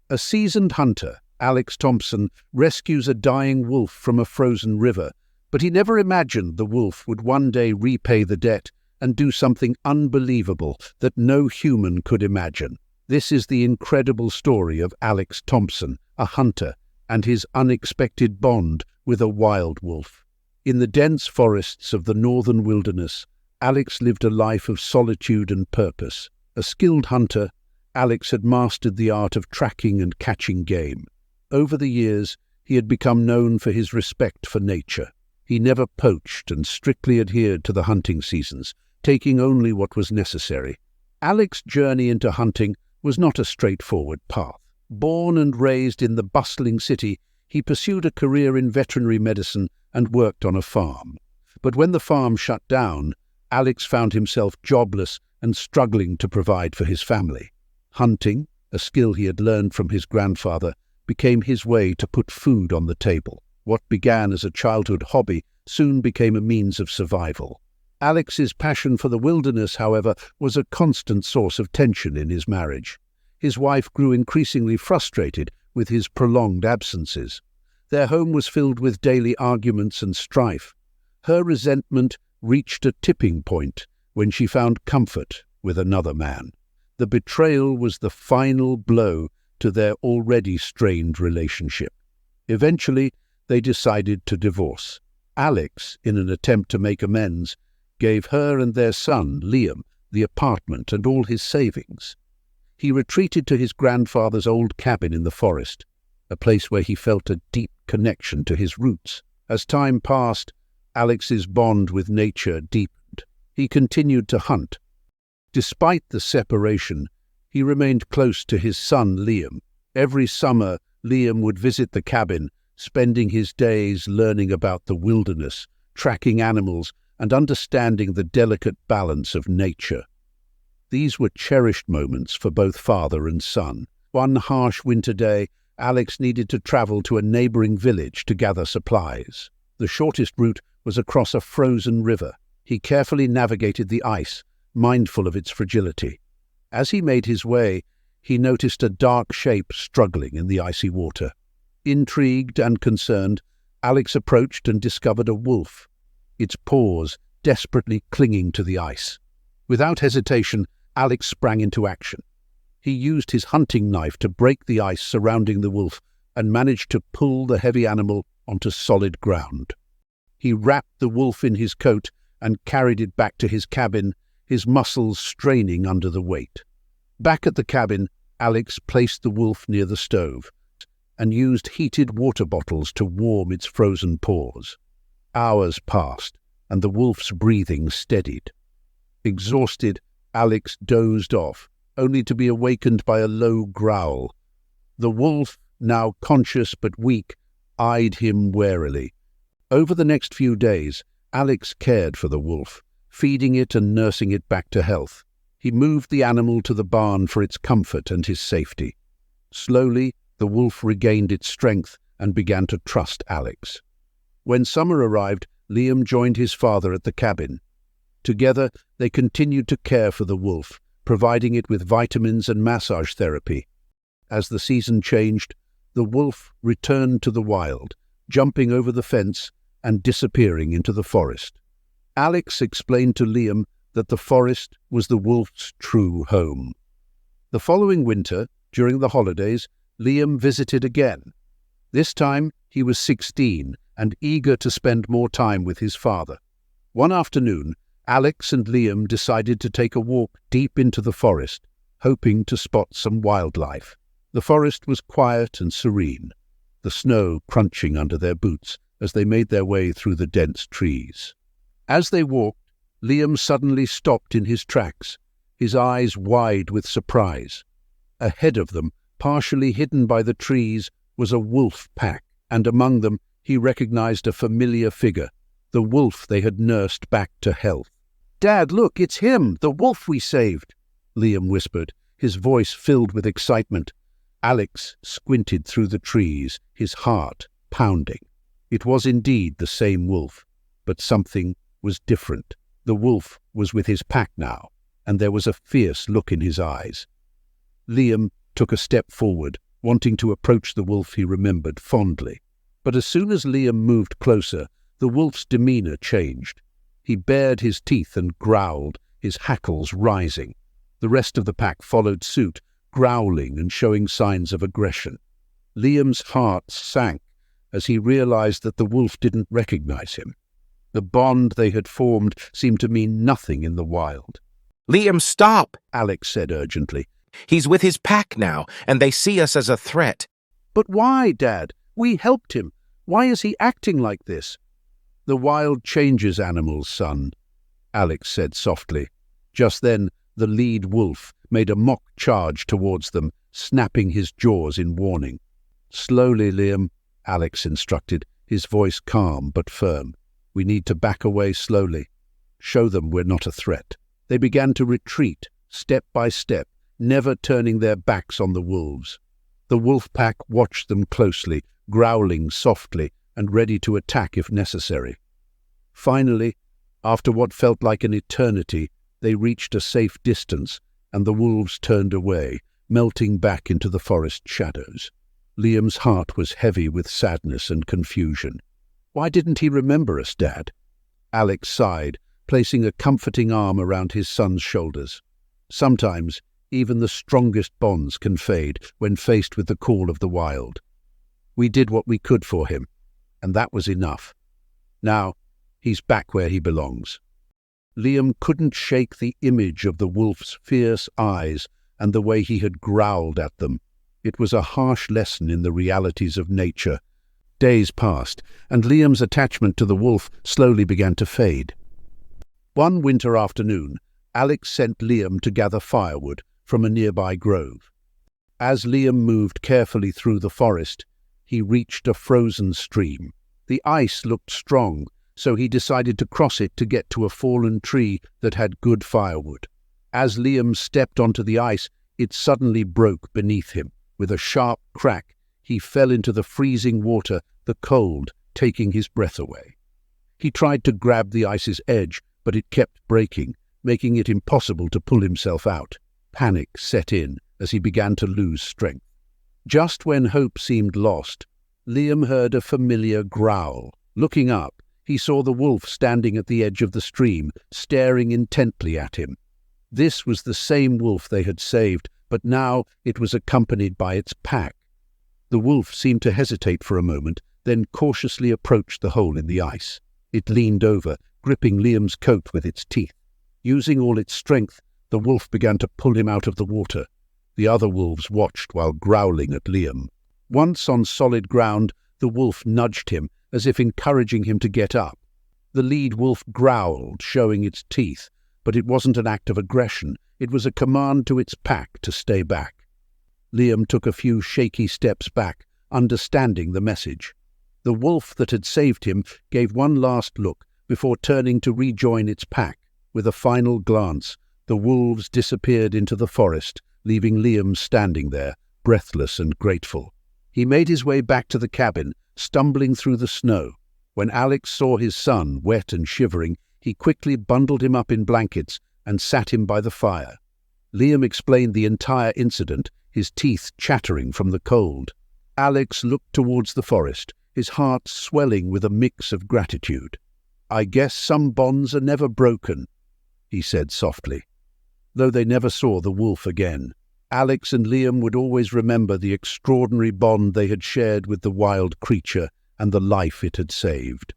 A seasoned hunter, Alex Thompson, rescues a dying wolf from a frozen river, but he never imagined the wolf would one day repay the debt and do something unbelievable that no human could imagine. This is the incredible story of Alex Thompson, a hunter, and his unexpected bond with a wild wolf. In the dense forests of the northern wilderness, Alex lived a life of solitude and purpose. A skilled hunter, Alex had mastered the art of tracking and catching game. Over the years, he had become known for his respect for nature. He never poached and strictly adhered to the hunting seasons, taking only what was necessary. Alex's journey into hunting was not a straightforward path. Born and raised in the bustling city, he pursued a career in veterinary medicine and worked on a farm. But when the farm shut down, Alex found himself jobless and struggling to provide for his family. Hunting, a skill he had learned from his grandfather, became his way to put food on the table. What began as a childhood hobby soon became a means of survival. Alex's passion for the wilderness, however, was a constant source of tension in his marriage. His wife grew increasingly frustrated with his prolonged absences. Their home was filled with daily arguments and strife. Her resentment reached a tipping point when she found comfort with another man. The betrayal was the final blow to their already strained relationship. Eventually, they decided to divorce. Alex, in an attempt to make amends, gave her and their son, Liam, the apartment and all his savings. He retreated to his grandfather's old cabin in the forest, a place where he felt a deep connection to his roots. As time passed, Alex's bond with nature deepened. He continued to hunt. Despite the separation, he remained close to his son, Liam. Every summer, Liam would visit the cabin, spending his days learning about the wilderness, tracking animals, and understanding the delicate balance of nature. These were cherished moments for both father and son. One harsh winter day, Alex needed to travel to a neighboring village to gather supplies. The shortest route was across a frozen river. He carefully navigated the ice, mindful of its fragility. As he made his way, he noticed a dark shape struggling in the icy water. Intrigued and concerned, Alex approached and discovered a wolf, its paws desperately clinging to the ice. Without hesitation, Alex sprang into action. He used his hunting knife to break the ice surrounding the wolf and managed to pull the heavy animal onto solid ground. He wrapped the wolf in his coat and carried it back to his cabin, his muscles straining under the weight. Back at the cabin, Alex placed the wolf near the stove and used heated water bottles to warm its frozen paws. Hours passed, and the wolf's breathing steadied. Exhausted, Alex dozed off, only to be awakened by a low growl. The wolf, now conscious but weak, eyed him warily. Over the next few days, Alex cared for the wolf, feeding it and nursing it back to health. He moved the animal to the barn for its comfort and his safety. Slowly, the wolf regained its strength and began to trust Alex. When summer arrived, Liam joined his father at the cabin. Together, they continued to care for the wolf, providing it with vitamins and massage therapy. As the season changed, the wolf returned to the wild, jumping over the fence and disappearing into the forest. Alex explained to Liam that the forest was the wolf's true home. The following winter, during the holidays, Liam visited again. This time, he was 16 and eager to spend more time with his father. One afternoon, Alex and Liam decided to take a walk deep into the forest, hoping to spot some wildlife. The forest was quiet and serene, the snow crunching under their boots as they made their way through the dense trees. As they walked, Liam suddenly stopped in his tracks, his eyes wide with surprise. Ahead of them, partially hidden by the trees, was a wolf pack, and among them he recognized a familiar figure, the wolf they had nursed back to health. "Dad, look, it's him, the wolf we saved," Liam whispered, his voice filled with excitement. Alex squinted through the trees, his heart pounding. It was indeed the same wolf, but something was different. The wolf was with his pack now, and there was a fierce look in his eyes. Liam took a step forward, wanting to approach the wolf he remembered fondly. But as soon as Liam moved closer, the wolf's demeanor changed. He bared his teeth and growled, his hackles rising. The rest of the pack followed suit, growling and showing signs of aggression. Liam's heart sank as he realized that the wolf didn't recognize him. The bond they had formed seemed to mean nothing in the wild. "Liam, stop!" Alex said urgently. "He's with his pack now, and they see us as a threat." "But why, Dad? We helped him. Why is he acting like this?" "The wild changes animals, son," Alex said softly. Just then, the lead wolf made a mock charge towards them, snapping his jaws in warning. "Slowly, Liam," Alex instructed, his voice calm but firm. "We need to back away slowly. Show them we're not a threat." They began to retreat, step by step, never turning their backs on the wolves. The wolf pack watched them closely, growling softly and ready to attack if necessary. Finally, after what felt like an eternity, they reached a safe distance, and the wolves turned away, melting back into the forest shadows. Liam's heart was heavy with sadness and confusion. "Why didn't he remember us, Dad?" Alex sighed, placing a comforting arm around his son's shoulders. Sometimes, even the strongest bonds can fade when faced with the call of the wild. We did what we could for him, and that was enough. Now, he's back where he belongs. Liam couldn't shake the image of the wolf's fierce eyes and the way he had growled at them. It was a harsh lesson in the realities of nature. Days passed, and Liam's attachment to the wolf slowly began to fade. One winter afternoon, Alex sent Liam to gather firewood from a nearby grove. As Liam moved carefully through the forest, he reached a frozen stream. The ice looked strong, so he decided to cross it to get to a fallen tree that had good firewood. As Liam stepped onto the ice, it suddenly broke beneath him. With a sharp crack, he fell into the freezing water, the cold taking his breath away. He tried to grab the ice's edge, but it kept breaking, making it impossible to pull himself out. Panic set in as he began to lose strength. Just when hope seemed lost, Liam heard a familiar growl. Looking up, he saw the wolf standing at the edge of the stream, staring intently at him. This was the same wolf they had saved, but now it was accompanied by its pack. The wolf seemed to hesitate for a moment, then cautiously approached the hole in the ice. It leaned over, gripping Liam's coat with its teeth. Using all its strength, the wolf began to pull him out of the water. The other wolves watched while growling at Liam. Once on solid ground, the wolf nudged him, as if encouraging him to get up. The lead wolf growled, showing its teeth, but it wasn't an act of aggression. It was a command to its pack to stay back. Liam took a few shaky steps back, understanding the message. The wolf that had saved him gave one last look before turning to rejoin its pack. With a final glance, the wolves disappeared into the forest, leaving Liam standing there, breathless and grateful. He made his way back to the cabin, stumbling through the snow. When Alex saw his son, wet and shivering, he quickly bundled him up in blankets and sat him by the fire. Liam explained the entire incident, his teeth chattering from the cold. Alex looked towards the forest, his heart swelling with a mix of gratitude. "I guess some bonds are never broken," he said softly. Though they never saw the wolf again, Alex and Liam would always remember the extraordinary bond they had shared with the wild creature and the life it had saved.